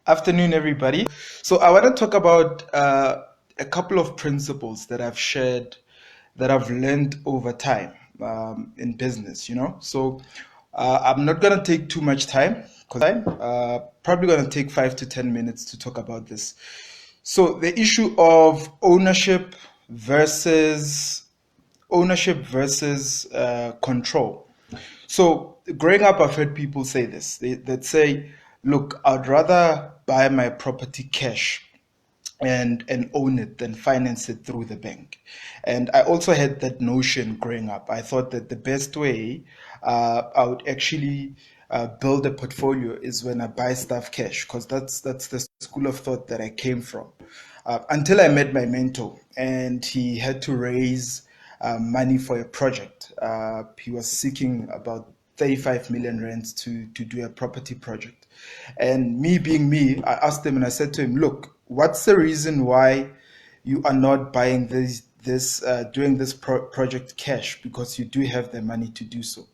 Afternoon, everybody. So I want to talk about a couple of principles that I've shared, that I've learned over time in business. So I'm not going to take too much time because I'm probably going to take 5 to 10 minutes to talk about this. So the issue of ownership versus control. So growing up, I've heard people say this. They'd say, "Look, I'd rather buy my property cash and own it than finance it through the bank." And I also had that notion growing up. I thought that the best way I would actually build a portfolio is when I buy stuff cash, because that's the school of thought that I came from. Until I met my mentor, and he had to raise money for a project. He was seeking about 35 million rands to do a property project. And me being me, I asked him and I said to him, "Look, what's the reason why you are not buying doing this project cash? Because you do have the money to do so."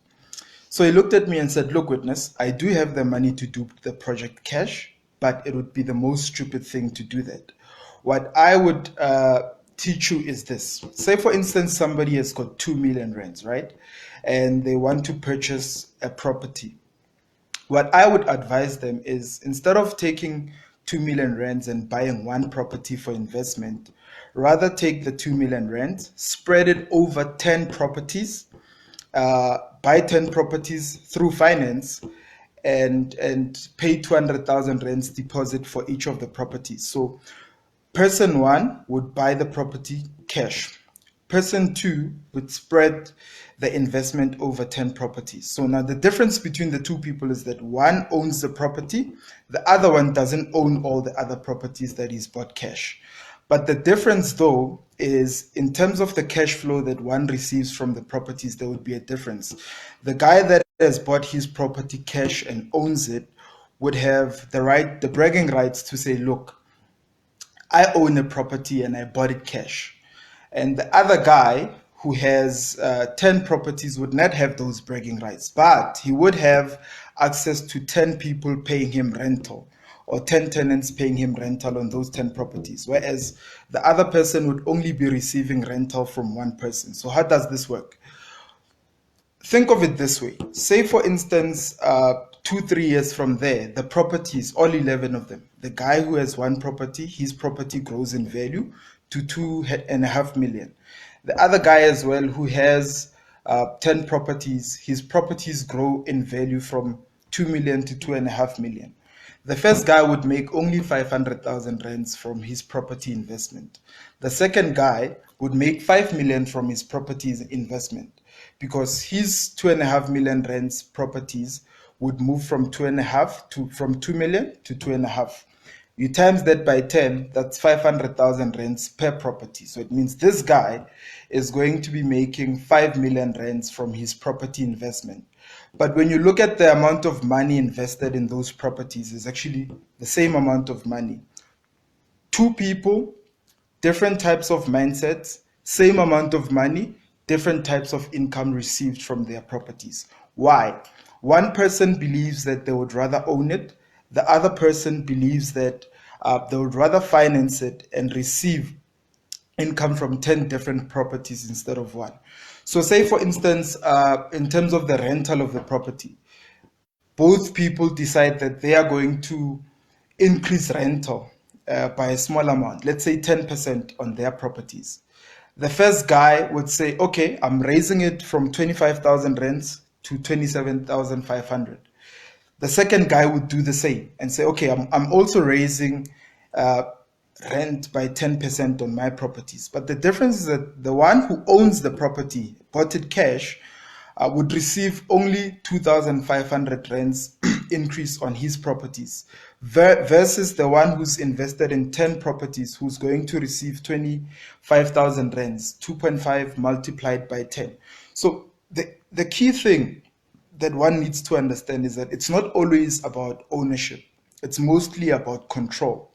So he looked at me and said, "Look, Witness, I do have the money to do the project cash, but it would be the most stupid thing to do that. What I would teach you is this. Say, for instance, somebody has got 2 million rands, right? And they want to purchase a property. What I would advise them is, instead of taking 2 million rands and buying one property for investment, rather take the 2 million rands, spread it over 10 properties, buy 10 properties through finance, and pay 200,000 rands deposit for each of the properties. So person one would buy the property cash. Person two would spread the investment over 10 properties. So now the difference between the two people is that one owns the property, the other one doesn't own all the other properties that he's bought cash. But the difference, though, is in terms of the cash flow that one receives from the properties, there would be a difference. The guy that has bought his property cash and owns it would have the bragging rights to say, "Look, I own a property and I bought it cash." And the other guy who has 10 properties would not have those bragging rights, but he would have access to 10 people paying him rental, or 10 tenants paying him rental on those 10 properties, whereas the other person would only be receiving rental from one person. So how does this work? Think of it this way. Say, for instance, 2, 3 years from there, the properties, all 11 of them, the guy who has one property, his property grows in value to 2.5 million. The other guy as well, who has 10 properties, his properties grow in value from 2 million to 2.5 million. The first guy would make only 500,000 rands from his property investment. The second guy would make 5 million from his property investment, because his 2.5 million rands properties would move from 2 million to 2.5. You times that by 10, that's 500,000 rands per property. So it means this guy is going to be making 5 million rands from his property investment. But when you look at the amount of money invested in those properties, is actually the same amount of money. Two people, different types of mindsets, same amount of money, different types of income received from their properties. Why? One person believes that they would rather own it. The other person believes that they would rather finance it and receive income from 10 different properties instead of one. So say, for instance, in terms of the rental of the property, both people decide that they are going to increase rental by a small amount, let's say 10% on their properties. The first guy would say, "Okay, I'm raising it from 25,000 rents to 27,500. The second guy would do the same and say, "Okay, I'm also raising uh, rent by 10% on my properties." But the difference is that the one who owns the property, bought it cash, would receive only 2,500 rents increase on his properties, versus the one who's invested in 10 properties, who's going to receive 25,000 rents, 2.5 multiplied by 10. So the key thing that one needs to understand is that it's not always about ownership. It's mostly about control,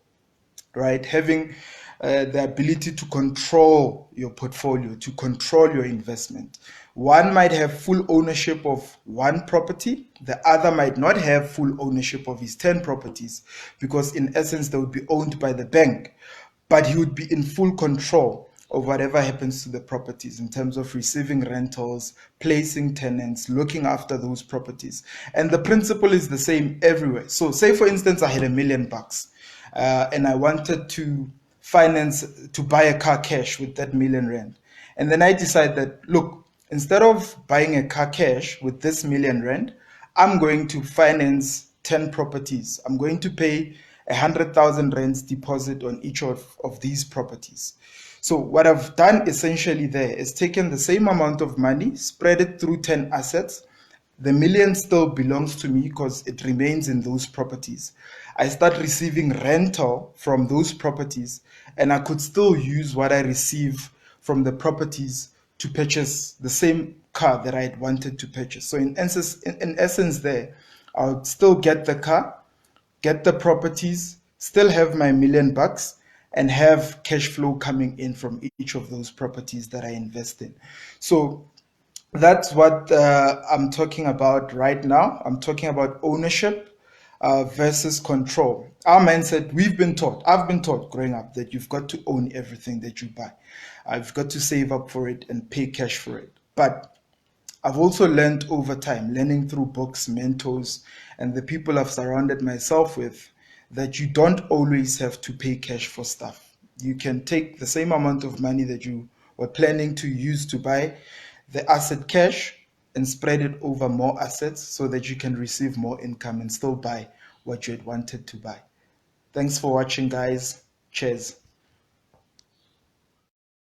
right? Having the ability to control your portfolio, to control your investment. One might have full ownership of one property, the other might not have full ownership of his 10 properties, because in essence they would be owned by the bank, but he would be in full control of whatever happens to the properties in terms of receiving rentals, placing tenants, looking after those properties. And the principle is the same everywhere. So say for instance I had $1 million, and I wanted to buy a car cash with that R1 million. And then I decide that, look, instead of buying a car cash with this R1 million, I'm going to finance 10 properties. I'm going to pay 100,000 rands deposit on each of these properties. So what I've done essentially there is taken the same amount of money, spread it through 10 assets. The million still belongs to me because it remains in those properties. I start receiving rental from those properties, and I could still use what I receive from the properties to purchase the same car that I had wanted to purchase. So in essence there, I would still get the car, get the properties, still have my $1 million, and have cash flow coming in from each of those properties that I invest in. So that's what I'm talking about right now. I'm talking about ownership versus control. Our mindset, I've been taught growing up that you've got to own everything that you buy. I've got to save up for it and pay cash for it. But I've also learned over time, learning through books, mentors, and the people I've surrounded myself with, that you don't always have to pay cash for stuff. You can take the same amount of money that you were planning to use to buy the asset cash and spread it over more assets so that you can receive more income and still buy what you had wanted to buy. Thanks for watching, guys. Cheers.